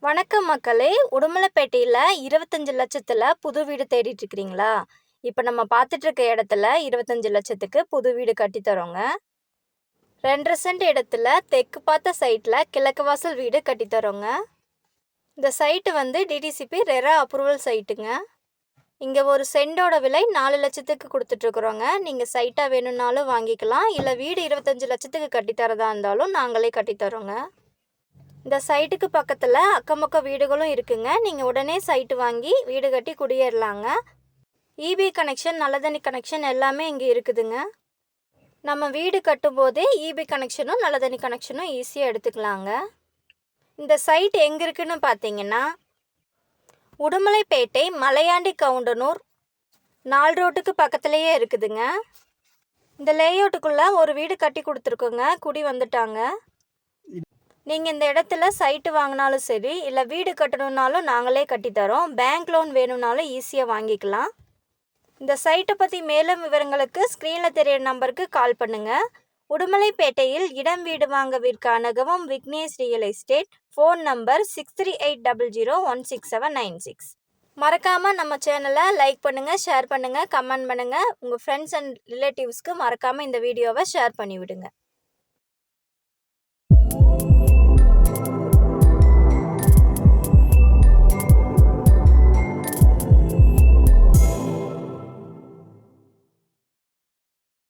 வணக்கம் மக்களே. உடுமலைப்பேட்டையில் 25 லட்சத்தில் புது வீடு தேடிட்டு இருக்கிறீங்களா? இப்போ நம்ம பார்த்துட்டு இருக்க இடத்துல 25 லட்சத்துக்கு புது வீடு கட்டித்தரோங்க. 2.5 சென்ட் இடத்துல தெற்கு பார்த்த சைட்டில் கிழக்கு வாசல் வீடு கட்டித்தரோங்க. இந்த சைட்டு வந்து டிடிசிபி ரெரா அப்ரூவல் சைட்டுங்க. இங்கே ஒரு சென்டோட விலை 4 லட்சத்துக்கு கொடுத்துட்ருக்குறோங்க. நீங்கள் சைட்டாக வேணும்னாலும் வாங்கிக்கலாம், இல்லை வீடு 25 லட்சத்துக்கு கட்டித்தரதா இருந்தாலும் நாங்களே கட்டித்தரோங்க. இந்த சைட்டுக்கு பக்கத்தில் அக்கம் பக்கம் வீடுகளும் இருக்குங்க. நீங்கள் உடனே சைட்டு வாங்கி வீடு கட்டி குடியேறலாங்க. இபி கனெக்ஷன், நல்ல தண்ணி கனெக்ஷன் எல்லாமே இங்கே இருக்குதுங்க. நம்ம வீடு கட்டும்போதே இபி கனெக்ஷனும் நல்ல தண்ணி கனெக்ஷனும் ஈஸியாக எடுத்துக்கலாங்க. இந்த சைட் எங்கே இருக்குதுன்னு பார்த்தீங்கன்னா, உடுமலைப்பேட்டை மலையாண்டி கவுண்டனூர் 4 ரோட்டுக்கு பக்கத்துலேயே இருக்குதுங்க. இந்த லேஅவுட்டுக்குள்ளே ஒரு வீடு கட்டி கொடுத்துருக்கோங்க. குடி வந்துட்டாங்க. நீங்கள் இந்த இடத்துல சைட்டு வாங்கினாலும் சரி, இல்லை வீடு கட்டணுன்னாலும் நாங்களே கட்டித்தரோம். பேங்க் லோன் வேணும்னாலும் ஈஸியாக வாங்கிக்கலாம். இந்த சைட்டை பற்றி மேலும் விவரங்களுக்கு ஸ்க்ரீனில் தெரியிற நம்பருக்கு கால் பண்ணுங்கள். உடுமலைப்பேட்டையில் இடம் வீடு வாங்க விற்க அணுகவும் Vignesh real estate. Phone number 6380016796. மறக்காமல் நம்ம சேனலை லைக் பண்ணுங்கள், ஷேர் பண்ணுங்கள், கமெண்ட் பண்ணுங்கள். உங்கள் ஃப்ரெண்ட்ஸ் அண்ட் ரிலேட்டிவ்ஸ்க்கு மறக்காமல் இந்த வீடியோவை ஷேர் பண்ணிவிடுங்க.